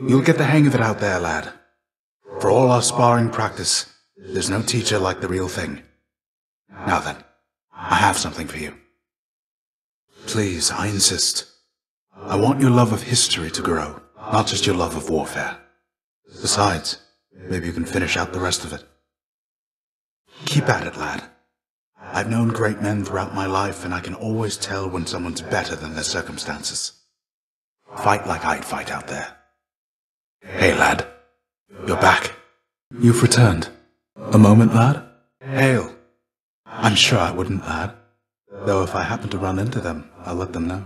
You'll get the hang of it out there, lad. For all our sparring practice, there's no teacher like the real thing. Now then, I have something for you. Please, I insist. I want your love of history to grow, not just your love of warfare. Besides, maybe you can finish out the rest of it. Keep at it, lad. I've known great men throughout my life, and I can always tell when someone's better than their circumstances. Fight like I'd fight out there. Hey, lad. You're back. You've returned. A moment, lad? Hail. I'm sure I wouldn't, lad. Though if I happen to run into them, I'll let them know.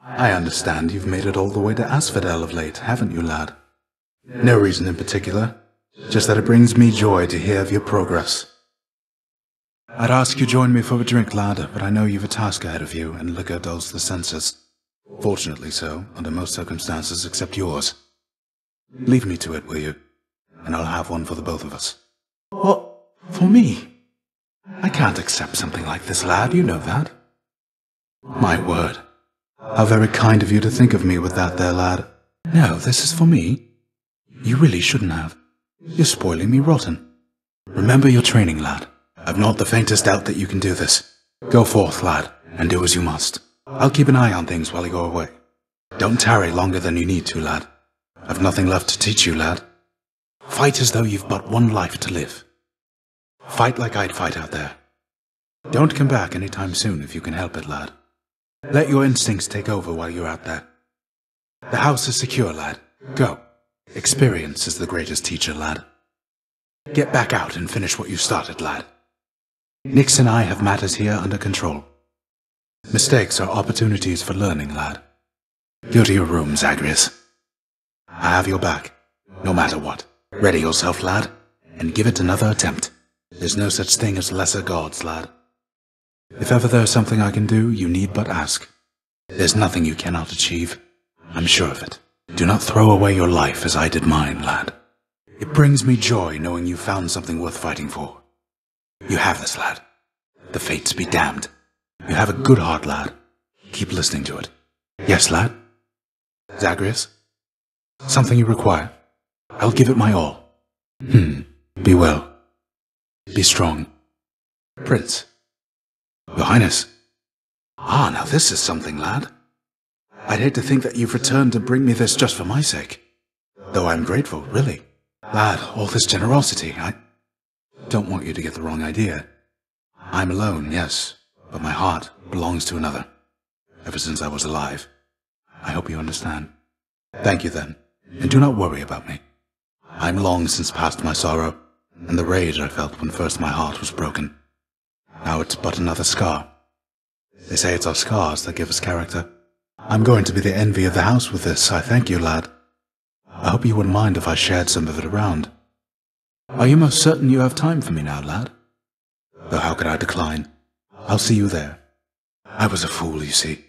I understand you've made it all the way to Asphodel of late, haven't you, lad? No reason in particular, just that it brings me joy to hear of your progress. I'd ask you join me for a drink, lad, but I know you've a task ahead of you, and liquor dulls the senses. Fortunately so, under most circumstances except yours. Leave me to it, will you? And I'll have one for the both of us. What? For me? I can't accept something like this, lad, you know that. My word. How very kind of you to think of me with that there, lad. No, this is for me. You really shouldn't have. You're spoiling me rotten. Remember your training, lad. I've not the faintest doubt that you can do this. Go forth, lad, and do as you must. I'll keep an eye on things while you go away. Don't tarry longer than you need to, lad. I've nothing left to teach you, lad. Fight as though you've but one life to live. Fight like I'd fight out there. Don't come back any time soon if you can help it, lad. Let your instincts take over while you're out there. The house is secure, lad. Go. Experience is the greatest teacher, lad. Get back out and finish what you started, lad. Nix and I have matters here under control. Mistakes are opportunities for learning, lad. Go to your room, Zagreus. I have your back, no matter what. Ready yourself, lad, and give it another attempt. There's no such thing as lesser gods, lad. If ever there's something I can do, you need but ask. There's nothing you cannot achieve. I'm sure of it. Do not throw away your life as I did mine, lad. It brings me joy knowing you found something worth fighting for. You have this, lad. The fates be damned. You have a good heart, lad. Keep listening to it. Yes, lad? Zagreus? Something you require? I'll give it my all. Be well. Be strong. Prince. Your Highness. Ah, now this is something, lad. I'd hate to think that you've returned to bring me this just for my sake. Though I'm grateful, really. Lad, all this generosity, I don't want you to get the wrong idea. I'm alone, yes, but my heart belongs to another, ever since I was alive. I hope you understand. Thank you, then, and do not worry about me. I'm long since past my sorrow, and the rage I felt when first my heart was broken. Now it's but another scar. They say it's our scars that give us character. I'm going to be the envy of the house with this, I thank you, lad. I hope you wouldn't mind if I shared some of it around. Are you most certain you have time for me now, lad? Though how could I decline? I'll see you there. I was a fool, you see.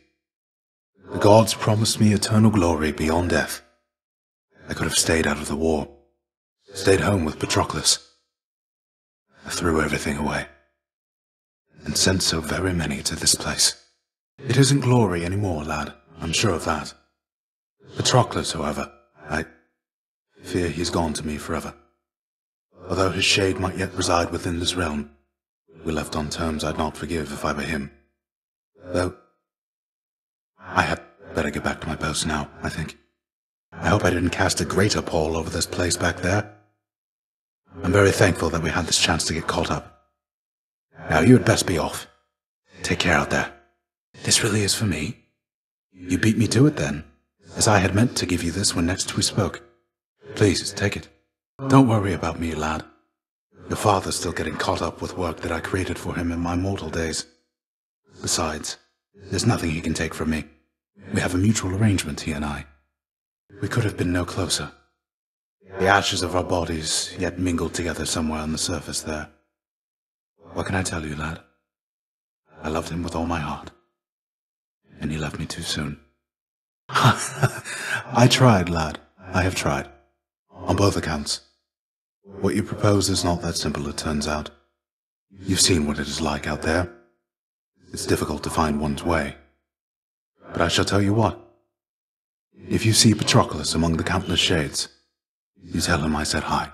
The gods promised me eternal glory beyond death. I could have stayed out of the war, stayed home with Patroclus. I threw everything away, and sent so very many to this place. It isn't glory any more, lad, I'm sure of that. Patroclus, however, I fear he's gone to me forever. Although his shade might yet reside within this realm, we left on terms I'd not forgive if I were him. Though, I had better get back to my post now, I think. I hope I didn't cast a greater pall over this place back there. I'm very thankful that we had this chance to get caught up. Now you had best be off. Take care out there. This really is for me? You beat me to it then, as I had meant to give you this when next we spoke. Please, take it. Don't worry about me, lad. Your father's still getting caught up with work that I created for him in my mortal days. Besides, there's nothing he can take from me. We have a mutual arrangement, he and I. We could have been no closer. The ashes of our bodies yet mingled together somewhere on the surface there. What can I tell you, lad? I loved him with all my heart. And he left me too soon. I tried, lad. I have tried. On both accounts. What you propose is not that simple, it turns out. You've seen what it is like out there. It's difficult to find one's way. But I shall tell you what. If you see Patroclus among the countless shades, you tell him I said hi.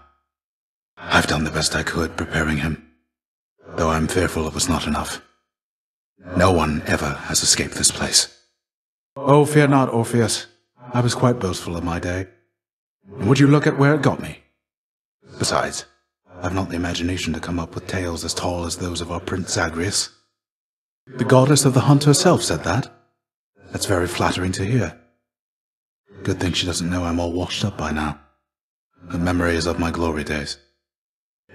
I've done the best I could preparing him, though I'm fearful it was not enough. No one ever has escaped this place. Oh, fear not, Orpheus. I was quite boastful of my day. And would you look at where it got me? Besides, I've not the imagination to come up with tales as tall as those of our Prince Zagreus. The goddess of the hunt herself said that. That's very flattering to hear. Good thing she doesn't know I'm all washed up by now. Her memory is of my glory days.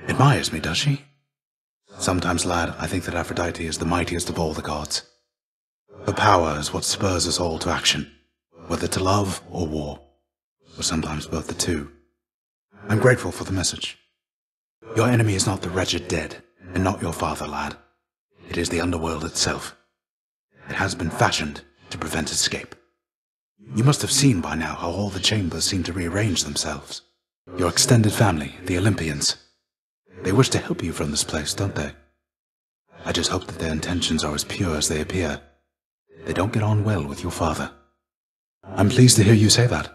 Admires me, does she? Sometimes, lad, I think that Aphrodite is the mightiest of all the gods. Her power is what spurs us all to action, whether to love or war, or sometimes both the two. I'm grateful for the message. Your enemy is not the wretched dead, and not your father, lad. It is the underworld itself. It has been fashioned to prevent escape. You must have seen by now how all the chambers seem to rearrange themselves. Your extended family, the Olympians, they wish to help you from this place, don't they? I just hope that their intentions are as pure as they appear. They don't get on well with your father. I'm pleased to hear you say that.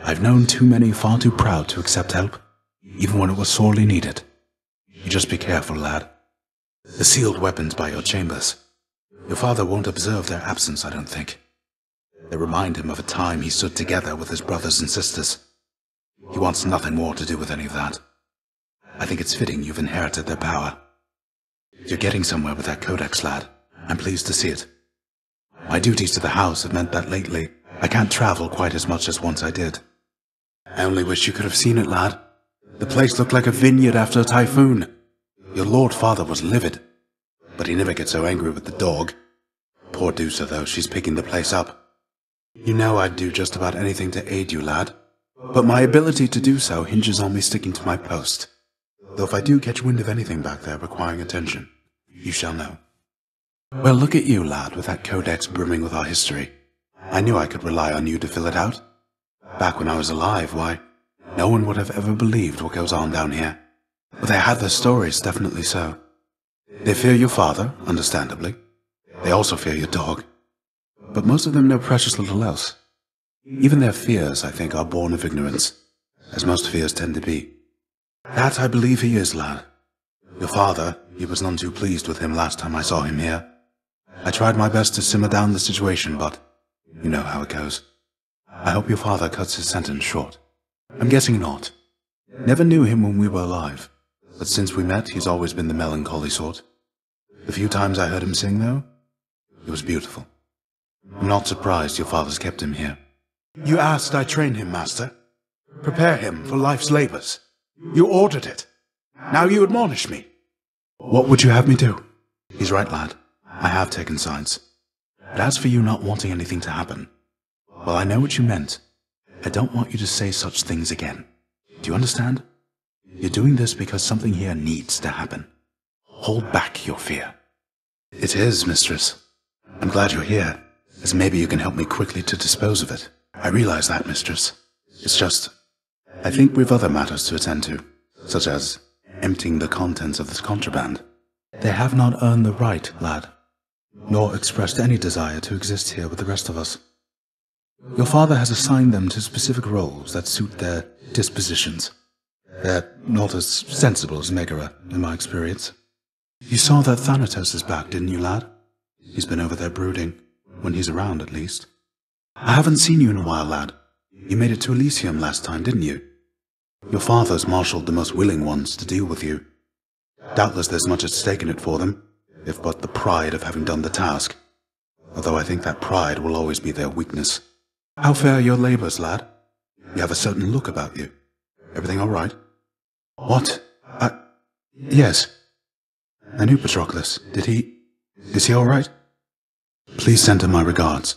I've known too many far too proud to accept help, even when it was sorely needed. You just be careful, lad. The sealed weapons by your chambers. Your father won't observe their absence, I don't think. They remind him of a time he stood together with his brothers and sisters. He wants nothing more to do with any of that. I think it's fitting you've inherited their power. You're getting somewhere with that codex, lad. I'm pleased to see it. My duties to the house have meant that lately I can't travel quite as much as once I did. I only wish you could have seen it, lad. The place looked like a vineyard after a typhoon. Your lord father was livid, but he never gets so angry with the dog. Poor Dusa, though, she's picking the place up. You know I'd do just about anything to aid you, lad. But my ability to do so hinges on me sticking to my post. Though if I do catch wind of anything back there requiring attention, you shall know. Well, look at you, lad, with that codex brimming with our history. I knew I could rely on you to fill it out. Back when I was alive, why, no one would have ever believed what goes on down here. But they had their stories, definitely so. They fear your father, understandably. They also fear your dog. But most of them know precious little else. Even their fears, I think, are born of ignorance, as most fears tend to be. That I believe he is, lad. Your father, he was none too pleased with him last time I saw him here. I tried my best to simmer down the situation, but you know how it goes. I hope your father cuts his sentence short. I'm guessing not. Never knew him when we were alive, but since we met, he's always been the melancholy sort. The few times I heard him sing, though, it was beautiful. I'm not surprised your father's kept him here. You asked I train him, master. Prepare him for life's labors. You ordered it. Now you admonish me. What would you have me do? He's right, lad. I have taken sides. But as for you not wanting anything to happen, well, I know what you meant. I don't want you to say such things again. Do you understand? You're doing this because something here needs to happen. Hold back your fear. It is, mistress. I'm glad you're here, as maybe you can help me quickly to dispose of it. I realize that, mistress. It's just, I think we've other matters to attend to, such as emptying the contents of this contraband. They have not earned the right, lad, nor expressed any desire to exist here with the rest of us. Your father has assigned them to specific roles that suit their dispositions. They're not as sensible as Megara, in my experience. You saw that Thanatos is back, didn't you, lad? He's been over there brooding, when he's around, at least. I haven't seen you in a while, lad. You made it to Elysium last time, didn't you? Your father's marshaled the most willing ones to deal with you. Doubtless there's much at stake in it for them, if but the pride of having done the task. Although I think that pride will always be their weakness. How fare your labors, lad? You have a certain look about you. Everything all right? What? Yes. I knew Patroclus. Is he all right? Please send him my regards.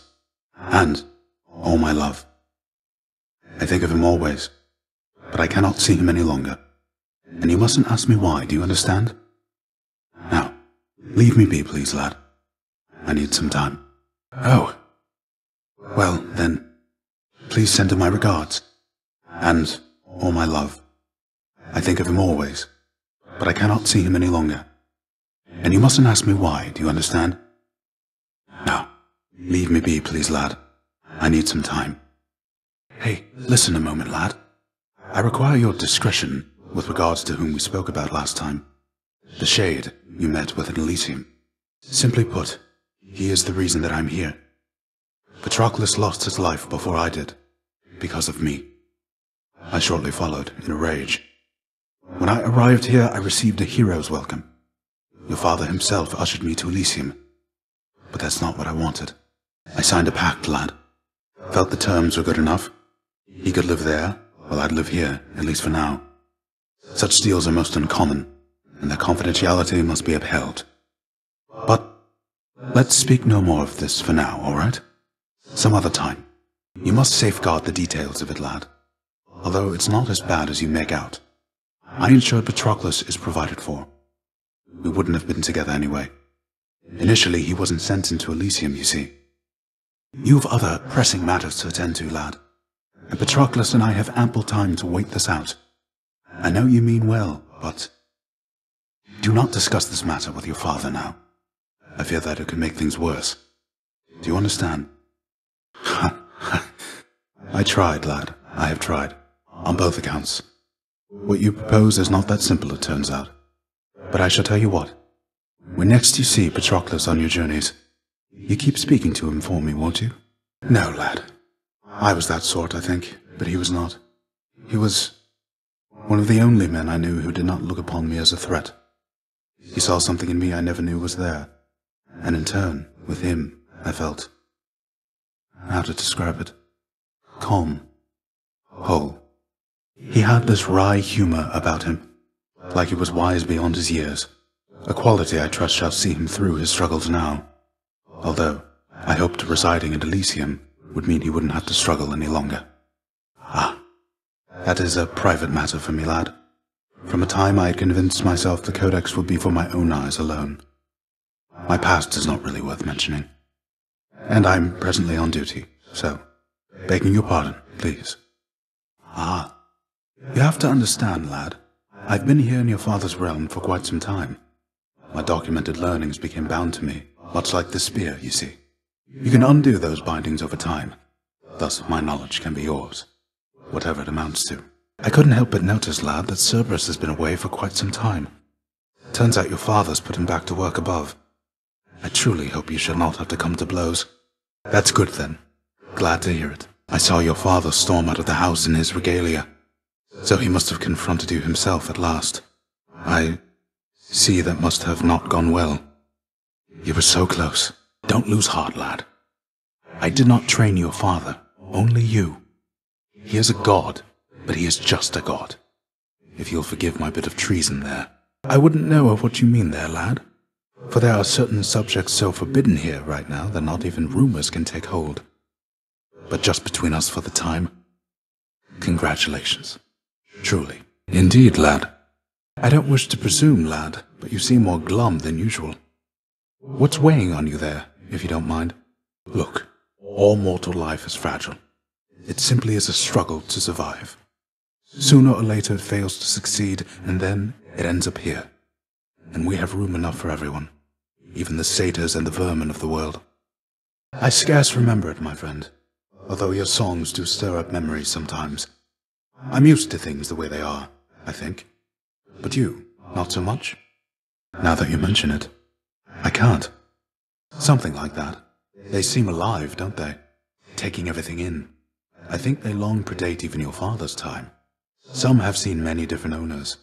And all my love. I think of him always, but I cannot see him any longer. And you mustn't ask me why, do you understand? Now, leave me be, please, lad. I need some time. Oh. Well, then, please send him my regards. And all my love. I think of him always, but I cannot see him any longer. And you mustn't ask me why, do you understand? Now, leave me be, please, lad. I need some time. Hey, listen a moment, lad. I require your discretion with regards to whom we spoke about last time. The Shade you met with in Elysium. Simply put, he is the reason that I'm here. Patroclus lost his life before I did, because of me. I shortly followed, in a rage. When I arrived here, I received a hero's welcome. Your father himself ushered me to Elysium. But that's not what I wanted. I signed a pact, lad. Felt the terms were good enough. He could live there, while I'd live here, at least for now. Such deals are most uncommon, and their confidentiality must be upheld. But let's speak no more of this for now, all right? Some other time. You must safeguard the details of it, lad. Although it's not as bad as you make out. I ensured Patroclus is provided for. We wouldn't have been together anyway. Initially, he wasn't sent into Elysium, you see. You've other pressing matters to attend to, lad. And Patroclus and I have ample time to wait this out. I know you mean well, but do not discuss this matter with your father now. I fear that it could make things worse. Do you understand? I tried, lad. I have tried. On both accounts. What you propose is not that simple, it turns out. But I shall tell you what. When next you see Patroclus on your journeys, you keep speaking to him for me, won't you? No, lad. I was that sort, I think, but he was not. He was one of the only men I knew who did not look upon me as a threat. He saw something in me I never knew was there, and in turn, with him, I felt, how to describe it, calm, whole. He had this wry humor about him, like he was wise beyond his years, a quality I trust shall see him through his struggles now, although I hoped residing in Elysium would mean he wouldn't have to struggle any longer. Ah, that is a private matter for me, lad. From a time I had convinced myself the Codex would be for my own eyes alone. My past is not really worth mentioning. And I'm presently on duty, so, begging your pardon, please. Ah, you have to understand, lad. I've been here in your father's realm for quite some time. My documented learnings became bound to me, much like the spear, you see. You can undo those bindings over time. Thus, my knowledge can be yours, whatever it amounts to. I couldn't help but notice, lad, that Cerberus has been away for quite some time. Turns out your father's put him back to work above. I truly hope you shall not have to come to blows. That's good, then. Glad to hear it. I saw your father storm out of the house in his regalia, so he must have confronted you himself at last. I see that must have not gone well. You were so close. Don't lose heart, lad. I did not train your father, only you. He is a god, but he is just a god. If you'll forgive my bit of treason there. I wouldn't know of what you mean there, lad. For there are certain subjects so forbidden here right now that not even rumors can take hold. But just between us for the time, congratulations. Truly. Indeed, lad. I don't wish to presume, lad, but you seem more glum than usual. What's weighing on you there, if you don't mind? Look, all mortal life is fragile. It simply is a struggle to survive. Sooner or later it fails to succeed, and then it ends up here. And we have room enough for everyone, even the satyrs and the vermin of the world. I scarce remember it, my friend, although your songs do stir up memories sometimes. I'm used to things the way they are, I think. But you, not so much? Now that you mention it, I can't. Something like that. They seem alive, don't they? Taking everything in. I think they long predate even your father's time. Some have seen many different owners.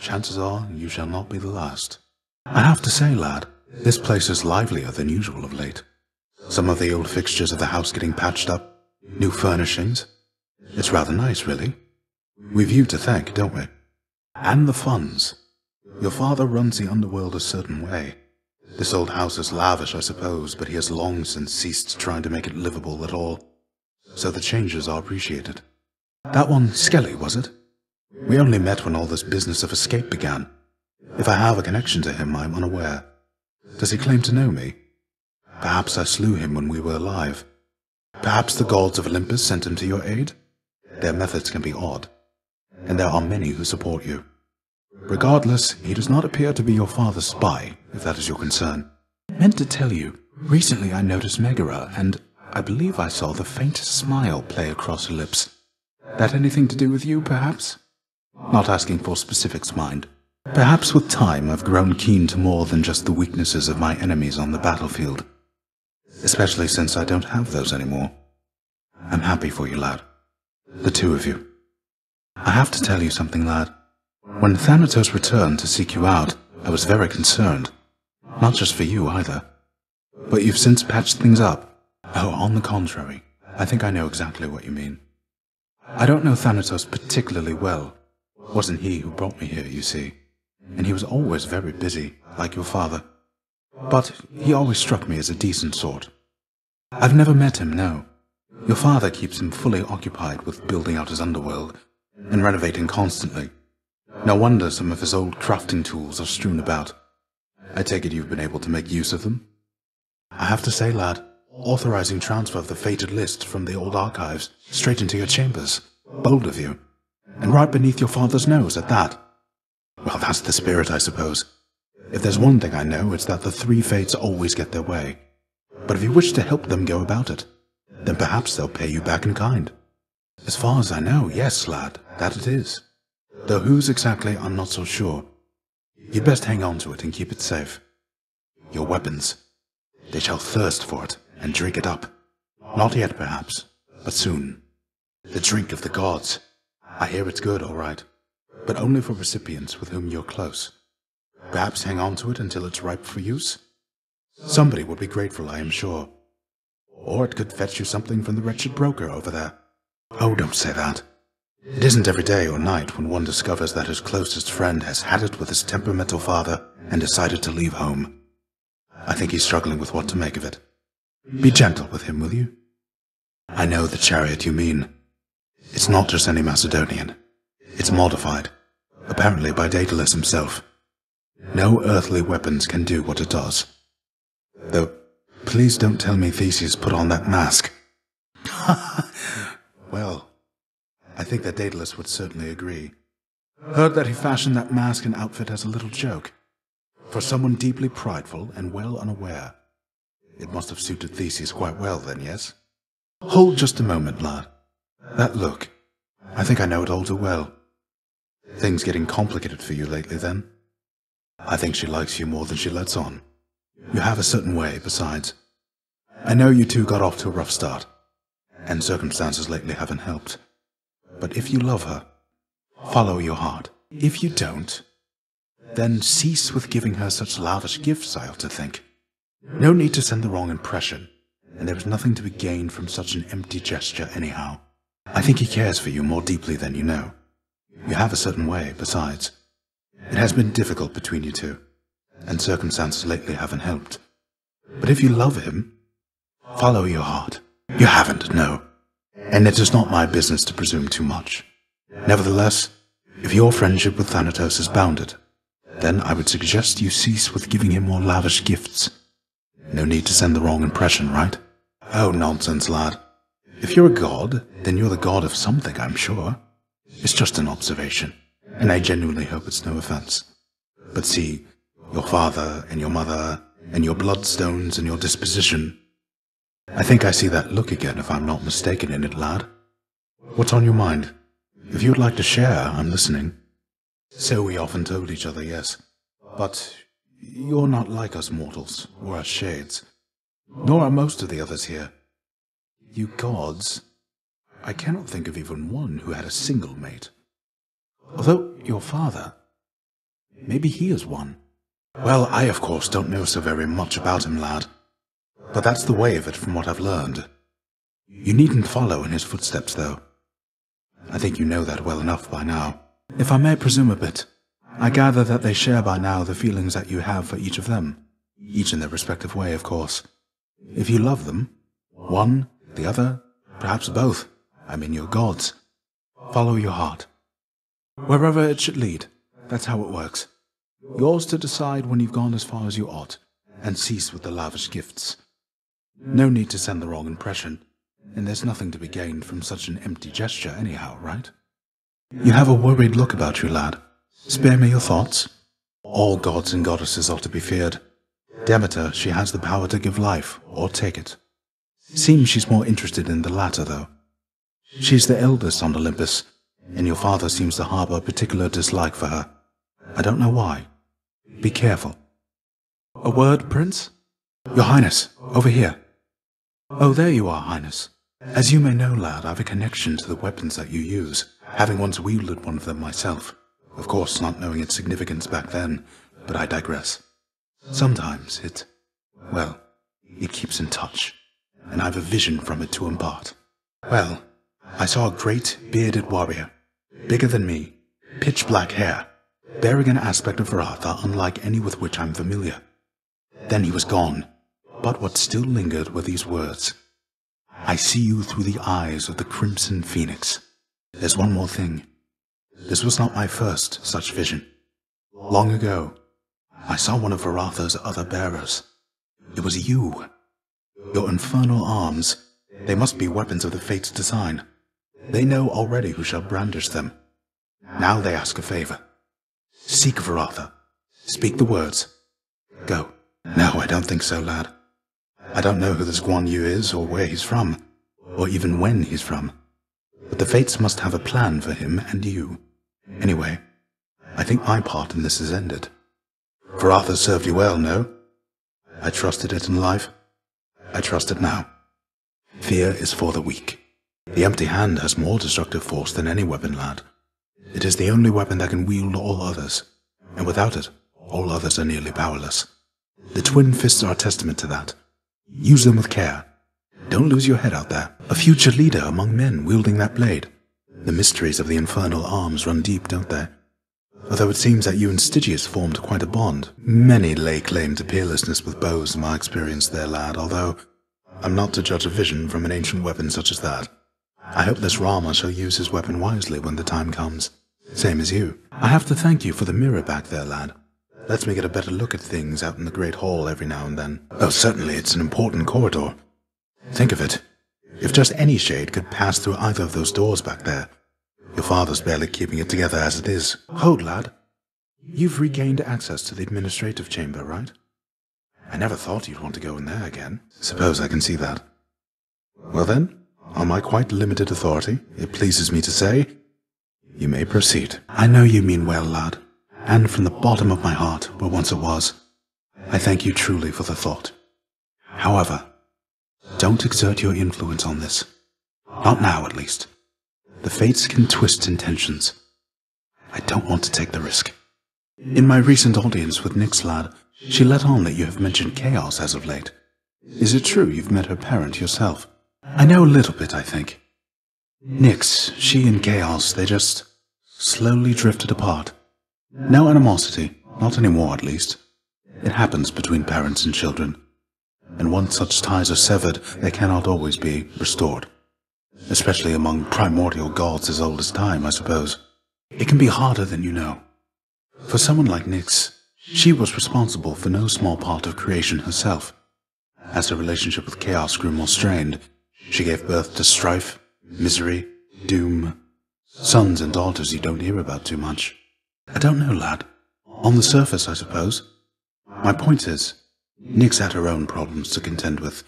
Chances are you shall not be the last. I have to say, lad, this place is livelier than usual of late. Some of the old fixtures of the house getting patched up, new furnishings. It's rather nice, really. We've you to thank, don't we? And the funds. Your father runs the underworld a certain way. This old house is lavish, I suppose, but he has long since ceased trying to make it livable at all. So the changes are appreciated. That one, Skelly, was it? We only met when all this business of escape began. If I have a connection to him, I'm unaware. Does he claim to know me? Perhaps I slew him when we were alive. Perhaps the gods of Olympus sent him to your aid? Their methods can be odd, and there are many who support you. Regardless, he does not appear to be your father's spy, if that is your concern. I meant to tell you, recently I noticed Megara, and I believe I saw the faintest smile play across her lips. That anything to do with you, perhaps? Not asking for specifics, mind. Perhaps with time I've grown keen to more than just the weaknesses of my enemies on the battlefield. Especially since I don't have those anymore. I'm happy for you, lad. The two of you. I have to tell you something, lad. When Thanatos returned to seek you out, I was very concerned. Not just for you, either. But you've since patched things up. Oh, on the contrary, I think I know exactly what you mean. I don't know Thanatos particularly well. It wasn't he who brought me here, you see. And he was always very busy, like your father. But he always struck me as a decent sort. I've never met him, no. Your father keeps him fully occupied with building out his underworld, and renovating constantly. No wonder some of his old crafting tools are strewn about. I take it you've been able to make use of them? I have to say, lad, authorizing transfer of the fated list from the old archives straight into your chambers. Bold of you. And right beneath your father's nose at that. Well, that's the spirit, I suppose. If there's one thing I know, it's that the three fates always get their way. But if you wish to help them go about it, then perhaps they'll pay you back in kind. As far as I know, yes, lad, that it is. Though whose exactly, I'm not so sure. You'd best hang on to it and keep it safe. Your weapons. They shall thirst for it and drink it up. Not yet, perhaps, but soon. The drink of the gods. I hear it's good, all right, but only for recipients with whom you're close. Perhaps hang on to it until it's ripe for use? Somebody would be grateful, I am sure. Or it could fetch you something from the wretched broker over there. Oh, don't say that. It isn't every day or night when one discovers that his closest friend has had it with his temperamental father and decided to leave home. I think he's struggling with what to make of it. Be gentle with him, will you? I know the chariot you mean. It's not just any Macedonian. It's modified, apparently by Daedalus himself. No earthly weapons can do what it does. Though, please don't tell me Theseus put on that mask. Well, I think that Daedalus would certainly agree. Heard that he fashioned that mask and outfit as a little joke. For someone deeply prideful and well unaware. It must have suited Theseus quite well then, yes? Hold just a moment, lad. That look. I think I know it all too well. Things getting complicated for you lately, then? I think she likes you more than she lets on. You have a certain way, besides. I know you two got off to a rough start, and circumstances lately haven't helped. But if you love her, follow your heart. If you don't, then cease with giving her such lavish gifts, I ought to think. No need to send the wrong impression, and there is nothing to be gained from such an empty gesture anyhow. I think he cares for you more deeply than you know. You have a certain way, besides. It has been difficult between you two, and circumstances lately haven't helped. But if you love him, follow your heart. You haven't, no. And it is not my business to presume too much. Nevertheless, if your friendship with Thanatos is bounded, then I would suggest you cease with giving him more lavish gifts. No need to send the wrong impression, right? Oh, nonsense, lad. If you're a god, then you're the god of something, I'm sure. It's just an observation, and I genuinely hope it's no offense. But see, your father and your mother, and your bloodstones and your disposition. I think I see that look again, if I'm not mistaken in it, lad. What's on your mind? If you'd like to share, I'm listening. So we often told each other, yes. But you're not like us mortals, or us shades. Nor are most of the others here. You gods, I cannot think of even one who had a single mate. Although your father, maybe he is one. Well, I of course don't know so very much about him, lad. But that's the way of it from what I've learned. You needn't follow in his footsteps, though. I think you know that well enough by now. If I may presume a bit, I gather that they share by now the feelings that you have for each of them. Each in their respective way, of course. If you love them, one, the other, perhaps both, I mean your gods, follow your heart. Wherever it should lead, that's how it works. Yours to decide when you've gone as far as you ought, and cease with the lavish gifts. No need to send the wrong impression, and there's nothing to be gained from such an empty gesture anyhow, right? You have a worried look about you, lad. Spare me your thoughts. All gods and goddesses are to be feared. Demeter, she has the power to give life, or take it. Seems she's more interested in the latter, though. She's the eldest on Olympus, and your father seems to harbor a particular dislike for her. I don't know why. Be careful. A word, Prince? Your Highness, over here. Oh, there you are, Highness. As you may know, lad, I've a connection to the weapons that you use, having once wielded one of them myself. Of course, not knowing its significance back then, but I digress. Sometimes it keeps in touch, and I've a vision from it to impart. Well, I saw a great, bearded warrior, bigger than me, pitch-black hair, bearing an aspect of Varatha unlike any with which I'm familiar. Then he was gone, but what still lingered were these words. I see you through the eyes of the Crimson Phoenix. There's one more thing. This was not my first such vision. Long ago, I saw one of Varatha's other bearers. It was you. Your infernal arms, they must be weapons of the Fates' design. They know already who shall brandish them. Now they ask a favor. Seek Varatha. Speak the words. Go. No, I don't think so, lad. I don't know who this Guan Yu is or where he's from, or even when he's from. But the Fates must have a plan for him and you. Anyway, I think my part in this is ended. Varatha served you well, no? I trusted it in life. I trust it now. Fear is for the weak. The empty hand has more destructive force than any weapon, lad. It is the only weapon that can wield all others, and without it, all others are nearly powerless. The twin fists are a testament to that. Use them with care. Don't lose your head out there. A future leader among men wielding that blade. The mysteries of the infernal arms run deep, don't they? Although it seems that you and Stygius formed quite a bond. Many lay claim to peerlessness with bows in my experience there, lad, although I'm not to judge a vision from an ancient weapon such as that. I hope this Rama shall use his weapon wisely when the time comes. Same as you. I have to thank you for the mirror back there, lad. Lets me get a better look at things out in the Great Hall every now and then. Oh, certainly, it's an important corridor. Think of it. If just any shade could pass through either of those doors back there. Your father's barely keeping it together as it is. Hold, lad. You've regained access to the administrative chamber, right? I never thought you'd want to go in there again. Suppose I can see that. Well then, on my quite limited authority, it pleases me to say, you may proceed. I know you mean well, lad, and from the bottom of my heart, where once it was, I thank you truly for the thought. However, don't exert your influence on this. Not now, at least. The Fates can twist intentions. I don't want to take the risk. In my recent audience with Nyx, lad, she let on that you have mentioned chaos as of late. Is it true you've met her parent yourself? I know a little bit, I think. Nyx, she and Chaos, they just slowly drifted apart. No animosity, not anymore at least. It happens between parents and children. And once such ties are severed, they cannot always be restored. Especially among primordial gods as old as time, I suppose. It can be harder than you know. For someone like Nyx, she was responsible for no small part of creation herself. As her relationship with Chaos grew more strained, she gave birth to strife, misery, doom, sons and daughters you don't hear about too much. I don't know, lad. On the surface, I suppose. My point is, Nyx had her own problems to contend with,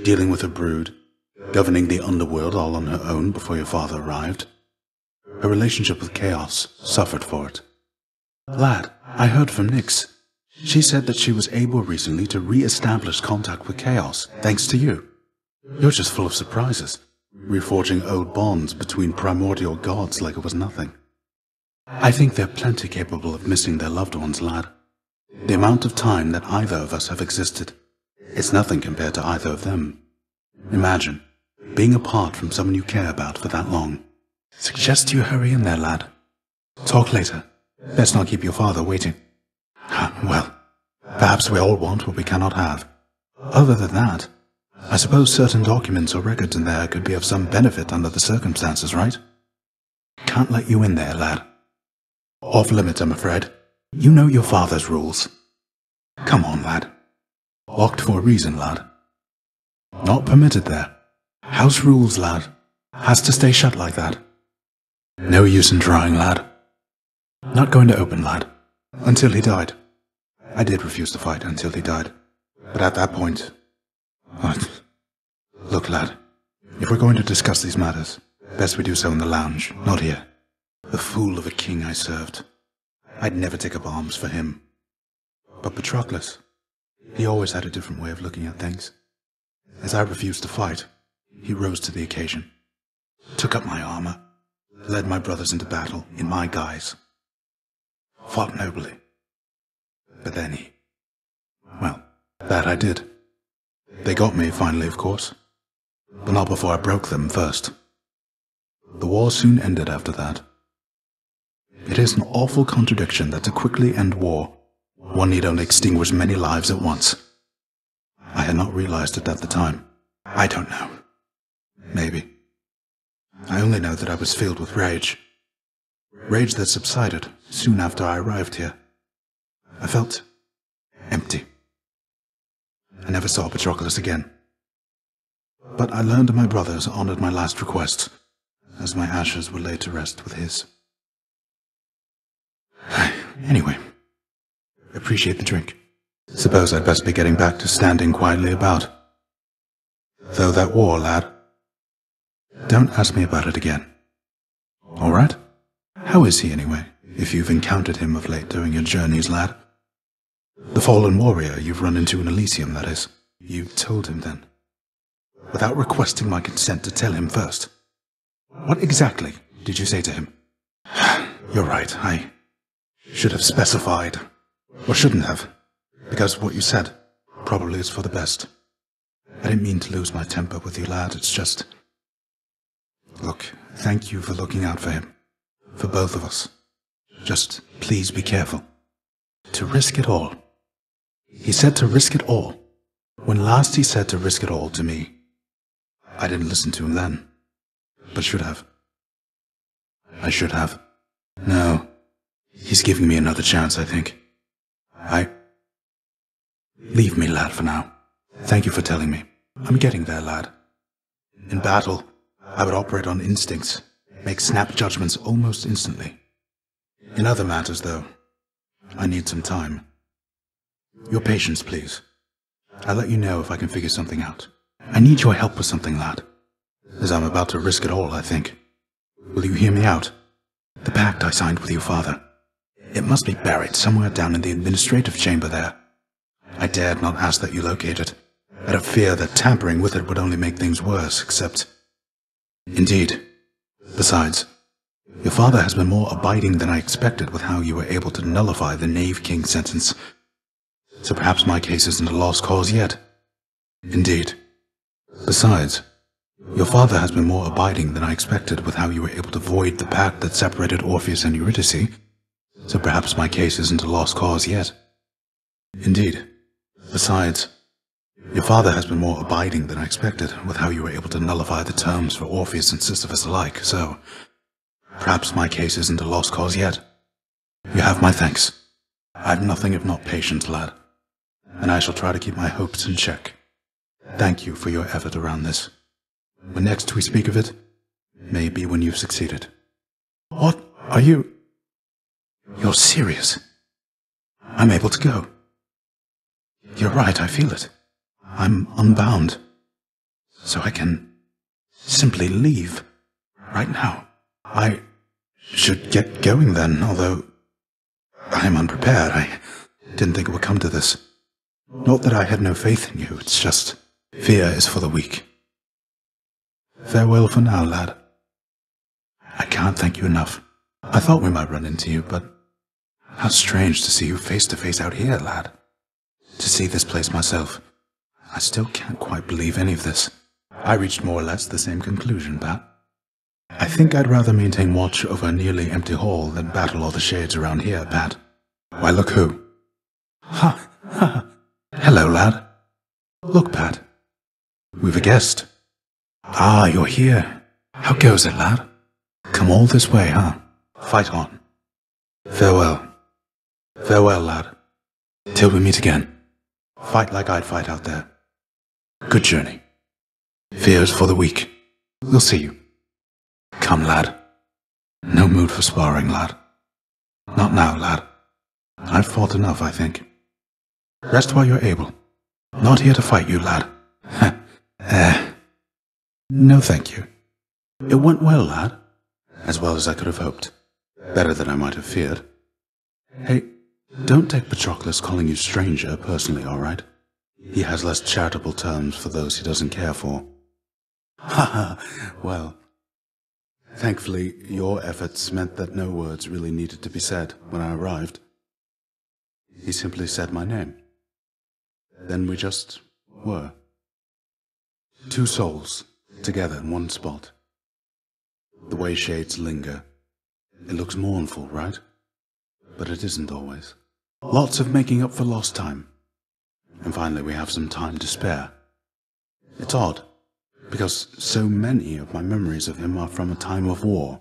dealing with her brood, governing the underworld all on her own before your father arrived. Her relationship with Chaos suffered for it. Lad, I heard from Nyx. She said that she was able recently to re-establish contact with Chaos, thanks to you. You're just full of surprises, reforging old bonds between primordial gods like it was nothing. I think they're plenty capable of missing their loved ones, lad. The amount of time that either of us have existed, it's nothing compared to either of them. Imagine being apart from someone you care about for that long. Suggest you hurry in there, lad. Talk later. Let's not keep your father waiting. Well, perhaps we all want what we cannot have. Other than that, I suppose certain documents or records in there could be of some benefit under the circumstances, right? Can't let you in there, lad. Off limits, I'm afraid. You know your father's rules. Come on, lad. Locked for a reason, lad. Not permitted there. House rules, lad. Has to stay shut like that. No use in trying, lad. Not going to open, lad. Until he died. I did refuse to fight until he died. But at that point... Look, lad, if we're going to discuss these matters, best we do so in the lounge, not here. The fool of a king I served. I'd never take up arms for him. But Patroclus, he always had a different way of looking at things. As I refused to fight, he rose to the occasion, took up my armor, led my brothers into battle in my guise, fought nobly. But then well, that I did. They got me finally, of course, but not before I broke them first. The war soon ended after that. It is an awful contradiction that to quickly end war, one need only extinguish many lives at once. I had not realized it at the time. I don't know. Maybe. I only know that I was filled with rage. Rage that subsided soon after I arrived here. I felt empty. I never saw Patroclus again. But I learned my brothers honored my last request, as my ashes were laid to rest with his. Anyway, appreciate the drink. Suppose I'd best be getting back to standing quietly about. Though that war, lad. Don't ask me about it again. All right? How is he anyway, if you've encountered him of late during your journeys, lad? The fallen warrior you've run into in Elysium, that is. You told him then. Without requesting my consent to tell him first. What exactly did you say to him? You're right, I should have specified. Or shouldn't have. Because what you said probably is for the best. I didn't mean to lose my temper with you, lad, it's just... Look, thank you for looking out for him. For both of us. Just please be careful. To risk it all. He said to risk it all. When last he said to risk it all to me, I didn't listen to him then, but should have. I should have. No, he's giving me another chance, I think. Leave me, lad, for now. Thank you for telling me. I'm getting there, lad. In battle, I would operate on instincts, make snap judgments almost instantly. In other matters, though, I need some time. Your patience, please. I'll let you know if I can figure something out. I need your help with something, lad. As I'm about to risk it all, I think. Will you hear me out? The pact I signed with your father. It must be buried somewhere down in the administrative chamber there. I dared not ask that you locate it, out of fear that tampering with it would only make things worse, except... Indeed. Besides, your father has been more abiding than I expected with how you were able to nullify the Knave King sentence. So perhaps my case isn't a lost cause yet. Indeed. Besides, your father has been more abiding than I expected with how you were able to void the pact that separated Orpheus and Eurydice, so perhaps my case isn't a lost cause yet. Indeed. Besides, your father has been more abiding than I expected with how you were able to nullify the terms for Orpheus and Sisyphus alike, so perhaps my case isn't a lost cause yet. You have my thanks. I've nothing if not patience, lad, and I shall try to keep my hopes in check. Thank you for your effort around this. When next we speak of it, may be when you've succeeded. What? Are you... You're serious? I'm able to go. You're right, I feel it. I'm unbound. So I can simply leave right now. I should get going then, although I'm unprepared. I didn't think it would come to this. Not that I had no faith in you, it's just fear is for the weak. Farewell for now, lad. I can't thank you enough. I thought we might run into you, but how strange to see you face to face out here, lad. To see this place myself. I still can't quite believe any of this. I reached more or less the same conclusion, Pat. I think I'd rather maintain watch over a nearly empty hall than battle all the shades around here, Pat. Why, look who. Ha! Ha! Hello, lad. Look, Pat. We've a guest. Ah, you're here. How goes it, lad? Come all this way, huh? Fight on. Farewell. Farewell, lad. Till we meet again. Fight like I'd fight out there. Good journey. Fears for the weak. We'll see you. Come, lad. No mood for sparring, lad. Not now, lad. I've fought enough, I think. Rest while you're able. Not here to fight you, lad. No, thank you. It went well, lad. As well as I could have hoped. Better than I might have feared. Hey, don't take Patroclus calling you stranger personally, all right? He has less charitable terms for those he doesn't care for. Haha, well, thankfully, your efforts meant that no words really needed to be said when I arrived. He simply said my name. Then we just were. Two souls, together in one spot. The way shades linger. It looks mournful, right? But it isn't always. Lots of making up for lost time. And finally we have some time to spare. It's odd, because so many of my memories of him are from a time of war.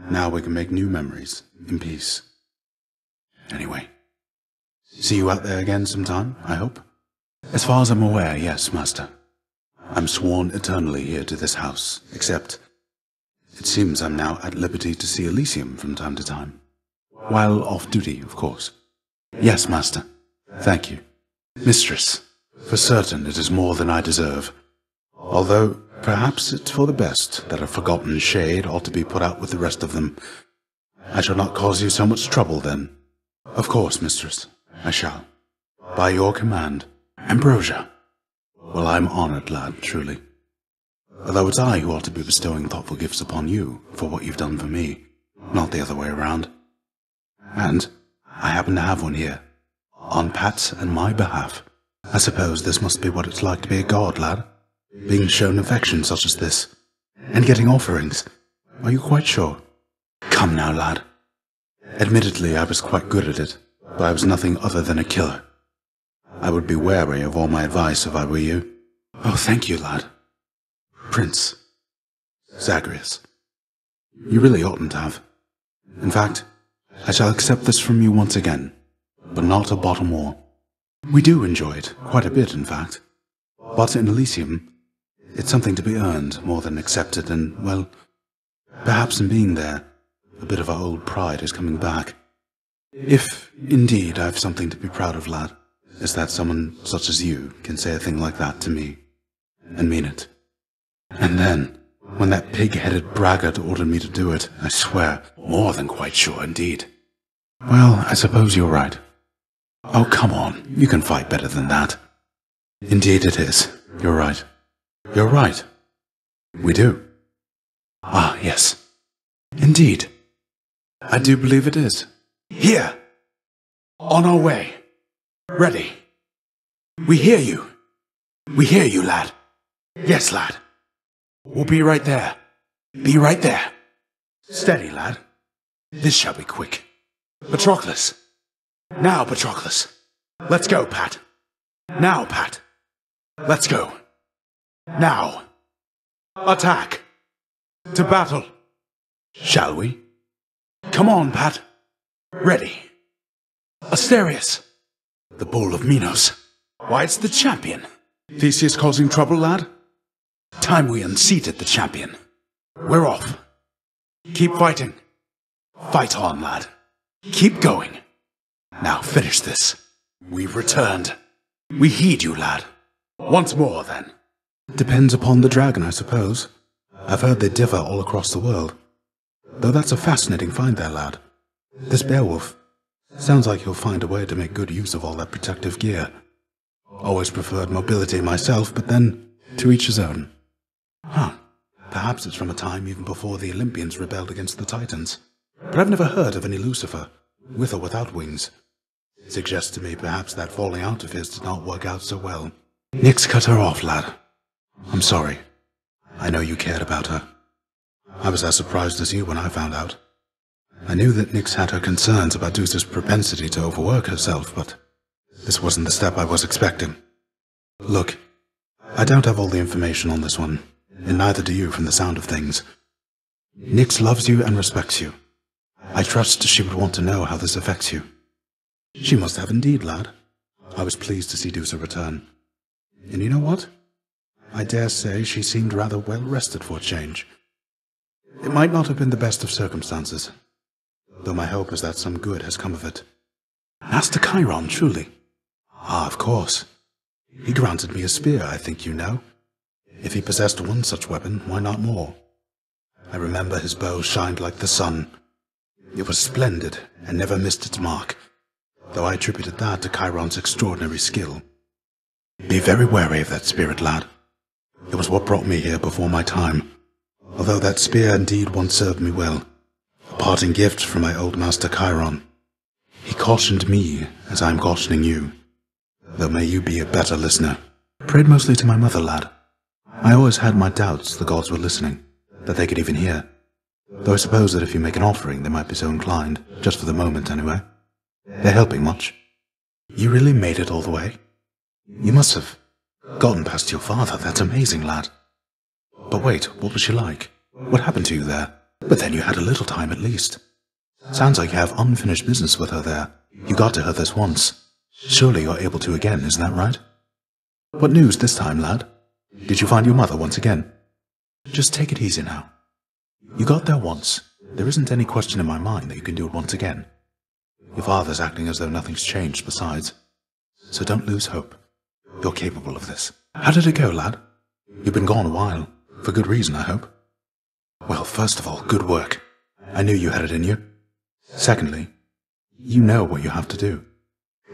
Now we can make new memories, in peace. Anyway, see you out there again sometime, I hope? As far as I'm aware, yes, Master. I'm sworn eternally here to this house, except it seems I'm now at liberty to see Elysium from time to time. While off duty, of course. Yes, Master. Thank you. Mistress, for certain it is more than I deserve. Although, perhaps it's for the best that a forgotten shade ought to be put out with the rest of them. I shall not cause you so much trouble, then. Of course, mistress, I shall. By your command. Ambrosia. Well, I'm honored, lad, truly. Although it's I who ought to be bestowing thoughtful gifts upon you for what you've done for me, not the other way around. And I happen to have one here, on Pat's and my behalf. I suppose this must be what it's like to be a god, lad, being shown affection such as this, and getting offerings. Are you quite sure? Come now, lad. Admittedly, I was quite good at it, but I was nothing other than a killer. I would be wary of all my advice if I were you. Oh, thank you, lad. Prince. Zagreus. You really oughtn't to have. In fact, I shall accept this from you once again, but not a bottle more. We do enjoy it, quite a bit, in fact. But in Elysium, it's something to be earned more than accepted, and, well, perhaps in being there, a bit of our old pride is coming back. If, indeed, I've something to be proud of, lad, it's that someone such as you can say a thing like that to me, and mean it. And then, when that pig-headed braggart ordered me to do it, I swear, more than quite sure indeed. Well, I suppose you're right. Oh, come on, you can fight better than that. Indeed it is. You're right. You're right. We do. Ah, yes. Indeed. I do believe it is. Here. On our way. Ready. We hear you. We hear you, lad. Yes, lad. We'll be right there. Be right there. Steady, lad. This shall be quick. Patroclus. Now, Patroclus. Let's go, Pat. Now, Pat. Let's go. Now. Attack. To battle. Shall we? Come on, Pat. Ready. Asterius. The bull of Minos. Why, it's the champion. Theseus causing trouble, lad? Time we unseated the champion. We're off. Keep fighting. Fight on, lad. Keep going. Now finish this. We've returned. We heed you, lad. Once more, then. Depends upon the dragon, I suppose. I've heard they differ all across the world. Though that's a fascinating find there, lad. This Beowulf. Sounds like he'll find a way to make good use of all that protective gear. Always preferred mobility myself, but then, to each his own. Huh. Perhaps it's from a time even before the Olympians rebelled against the Titans. But I've never heard of any Lucifer, with or without wings. Suggests to me perhaps that falling out of his did not work out so well. Nyx cut her off, lad. I'm sorry. I know you cared about her. I was as surprised as you when I found out. I knew that Nyx had her concerns about Zeus's propensity to overwork herself, but this wasn't the step I was expecting. Look, I don't have all the information on this one, and neither do you from the sound of things. Nyx loves you and respects you. I trust she would want to know how this affects you. She must have indeed, lad. I was pleased to see Dusa return. And you know what? I dare say she seemed rather well rested for a change. It might not have been the best of circumstances, though my hope is that some good has come of it. Master Chiron, truly. Ah, of course. He granted me a spear, I think you know. If he possessed one such weapon, why not more? I remember his bow shined like the sun. It was splendid and never missed its mark, though I attributed that to Chiron's extraordinary skill. Be very wary of that spirit, lad. It was what brought me here before my time, although that spear indeed once served me well, a parting gift from my old master Chiron. He cautioned me as I am cautioning you, though may you be a better listener. Prayed mostly to my mother, lad. I always had my doubts the gods were listening, that they could even hear, though I suppose that if you make an offering they might be so inclined, just for the moment anyway. They're helping much. You really made it all the way? You must have gotten past your father. That's amazing, lad. But wait, what was she like? What happened to you there? But then you had a little time at least. Sounds like you have unfinished business with her there. You got to her this once. Surely you're able to again, isn't that right? What news this time, lad? Did you find your mother once again? Just take it easy now. You got there once. There isn't any question in my mind that you can do it once again. Your father's acting as though nothing's changed besides. So don't lose hope. You're capable of this. How did it go, lad? You've been gone a while. For good reason, I hope. Well, first of all, good work. I knew you had it in you. Secondly, you know what you have to do.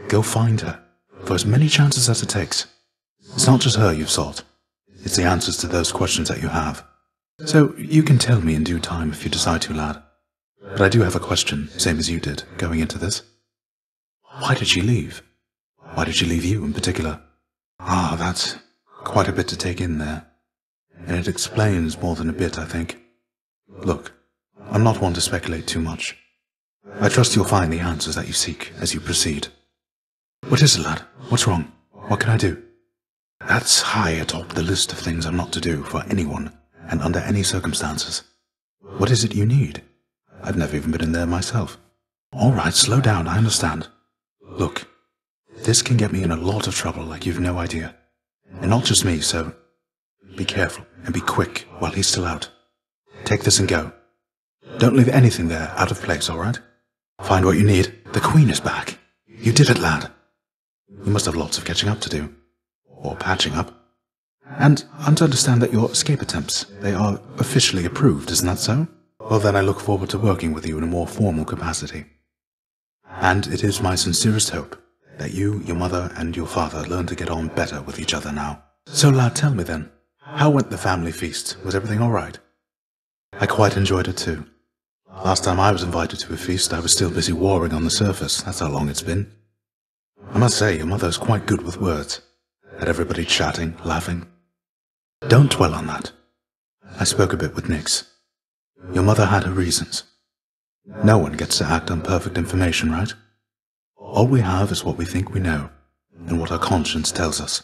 Go find her, for as many chances as it takes. It's not just her you've sought. It's the answers to those questions that you have. So, you can tell me in due time if you decide to, lad. But I do have a question, same as you did, going into this. Why did she leave? Why did she leave you in particular? Ah, that's quite a bit to take in there. And it explains more than a bit, I think. Look, I'm not one to speculate too much. I trust you'll find the answers that you seek as you proceed. What is it, lad? What's wrong? What can I do? That's high atop the list of things I'm not to do for anyone, and under any circumstances. What is it you need? I've never even been in there myself. All right, slow down, I understand. Look, this can get me in a lot of trouble like you've no idea. And not just me, so be careful and be quick while he's still out. Take this and go. Don't leave anything there out of place, all right? Find what you need. The Queen is back. You did it, lad. You must have lots of catching up to do. Or patching up. And I'm to understand that your escape attempts, they are officially approved, isn't that so? Well, then I look forward to working with you in a more formal capacity. And it is my sincerest hope that you, your mother, and your father learn to get on better with each other now. So, lad, tell me then, how went the family feast? Was everything all right? I quite enjoyed it too. Last time I was invited to a feast, I was still busy warring on the surface. That's how long it's been. I must say, your mother's quite good with words. Had everybody chatting, laughing. Don't dwell on that. I spoke a bit with Nyx. Your mother had her reasons. No one gets to act on perfect information, right? All we have is what we think we know, and what our conscience tells us.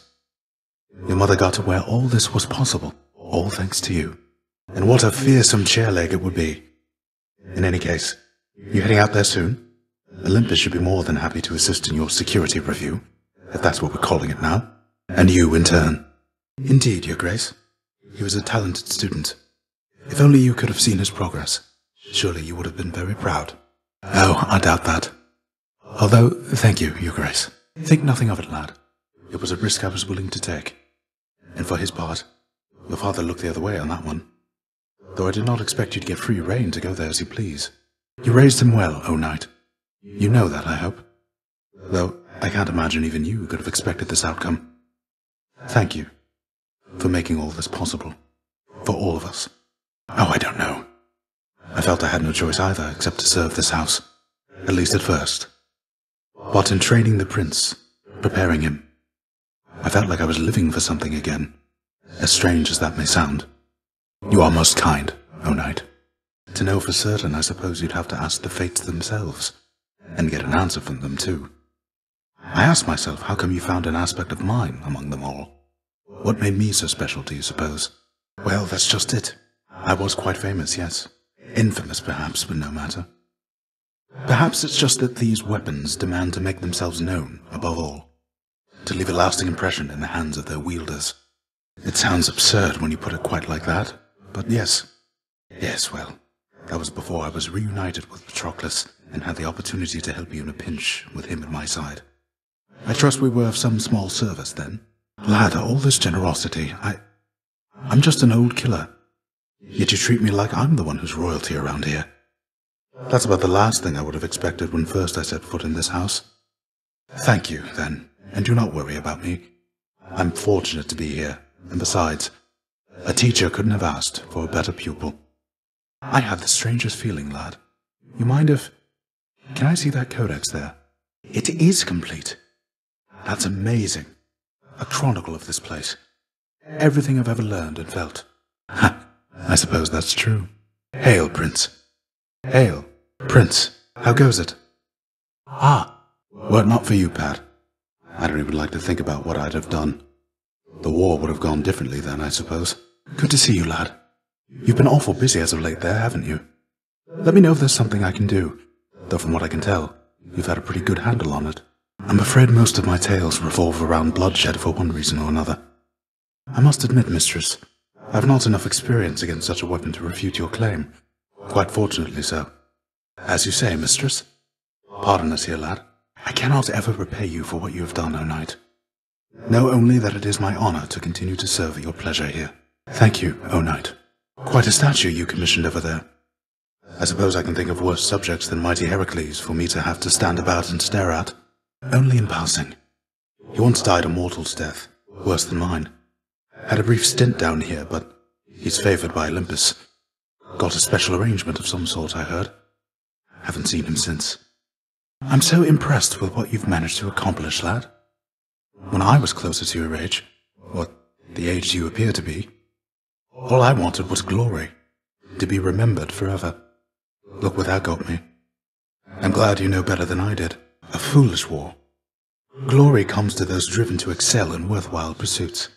Your mother got to where all this was possible, all thanks to you. And what a fearsome chair leg it would be. In any case, you heading out there soon? Olympus should be more than happy to assist in your security review, if that's what we're calling it now. And you, in turn. Indeed, Your Grace. He was a talented student. If only you could have seen his progress, surely you would have been very proud. Oh, I doubt that. Although, thank you, Your Grace. Think nothing of it, lad. It was a risk I was willing to take. And for his part, your father looked the other way on that one. Though I did not expect you to get free rein to go there as you please. You raised him well, O Knight. You know that, I hope. Though I can't imagine even you could have expected this outcome. Thank you for making all this possible. For all of us. Oh, I don't know. I felt I had no choice either except to serve this house. At least at first. But in training the prince, preparing him, I felt like I was living for something again. As strange as that may sound. You are most kind, O Knight. To know for certain, I suppose you'd have to ask the fates themselves, and get an answer from them too. I asked myself, how come you found an aspect of mine among them all? What made me so special, do you suppose? Well, that's just it. I was quite famous, yes. Infamous, perhaps, but no matter. Perhaps it's just that these weapons demand to make themselves known, above all. To leave a lasting impression in the hands of their wielders. It sounds absurd when you put it quite like that, but yes. Yes, well, that was before I was reunited with Patroclus and had the opportunity to help you in a pinch with him at my side. I trust we were of some small service then. Lad, all this generosity, I'm just an old killer. Yet you treat me like I'm the one who's royalty around here. That's about the last thing I would have expected when first I set foot in this house. Thank you, then, and do not worry about me. I'm fortunate to be here, and besides, a teacher couldn't have asked for a better pupil. I have the strangest feeling, lad. You mind if... Can I see that codex there? It is complete. That's amazing. A chronicle of this place. Everything I've ever learned and felt. Ha! I suppose that's true. Hail, Prince. Hail, Prince. How goes it? Ah, were it not for you, Pat, I don't even like to think about what I'd have done. The war would have gone differently then, I suppose. Good to see you, lad. You've been awful busy as of late there, haven't you? Let me know if there's something I can do, though from what I can tell, you've had a pretty good handle on it. I'm afraid most of my tales revolve around bloodshed for one reason or another. I must admit, mistress, I've not enough experience against such a weapon to refute your claim. Quite fortunately so. As you say, mistress. Pardon us here, lad. I cannot ever repay you for what you have done, O knight. Know only that it is my honor to continue to serve at your pleasure here. Thank you, O knight. Quite a statue you commissioned over there. I suppose I can think of worse subjects than mighty Heracles for me to have to stand about and stare at. Only in passing. He once died a mortal's death, worse than mine. Had a brief stint down here, but he's favored by Olympus. Got a special arrangement of some sort, I heard. Haven't seen him since. I'm so impressed with what you've managed to accomplish, lad. When I was closer to your age, or the age you appear to be, all I wanted was glory, to be remembered forever. Look where that got me. I'm glad you know better than I did. A foolish war. Glory comes to those driven to excel in worthwhile pursuits.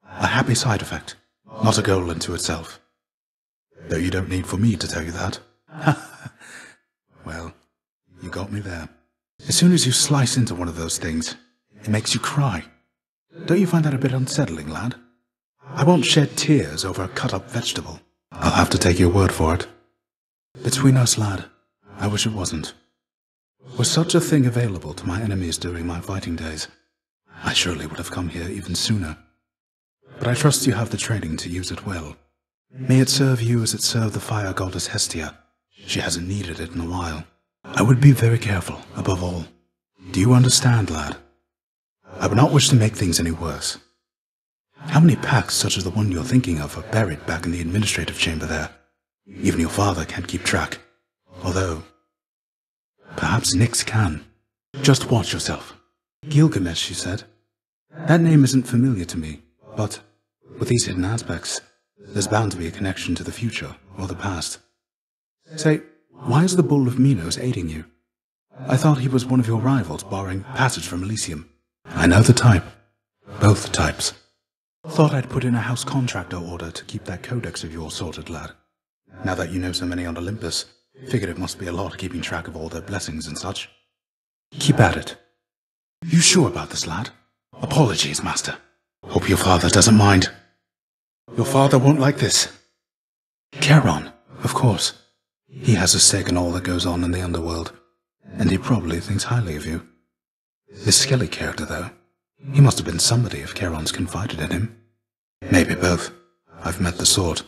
A happy side effect, not a goal unto itself. Though you don't need for me to tell you that. Well, you got me there. As soon as you slice into one of those things, it makes you cry. Don't you find that a bit unsettling, lad? I won't shed tears over a cut-up vegetable. I'll have to take your word for it. Between us, lad, I wish it wasn't. Was such a thing available to my enemies during my fighting days, I surely would have come here even sooner. But I trust you have the training to use it well. May it serve you as it served the fire goddess Hestia. She hasn't needed it in a while. I would be very careful, above all. Do you understand, lad? I would not wish to make things any worse. How many packs such as the one you're thinking of are buried back in the administrative chamber there? Even your father can't keep track. Although, perhaps Nyx can. Just watch yourself. Gilgamesh, you said. That name isn't familiar to me, but with these hidden aspects, there's bound to be a connection to the future or the past. Say, why is the Bull of Minos aiding you? I thought he was one of your rivals barring passage from Elysium. I know the type. Both types. Thought I'd put in a house contractor order to keep that codex of yours sorted, lad. Now that you know so many on Olympus, figured it must be a lot keeping track of all their blessings and such. Keep at it. You sure about this, lad? Apologies, master. Hope your father doesn't mind. Your father won't like this. Charon, of course. He has a stake in all that goes on in the underworld, and he probably thinks highly of you. This Skelly character, though, he must have been somebody if Charon's confided in him. Maybe both. I've met the sort.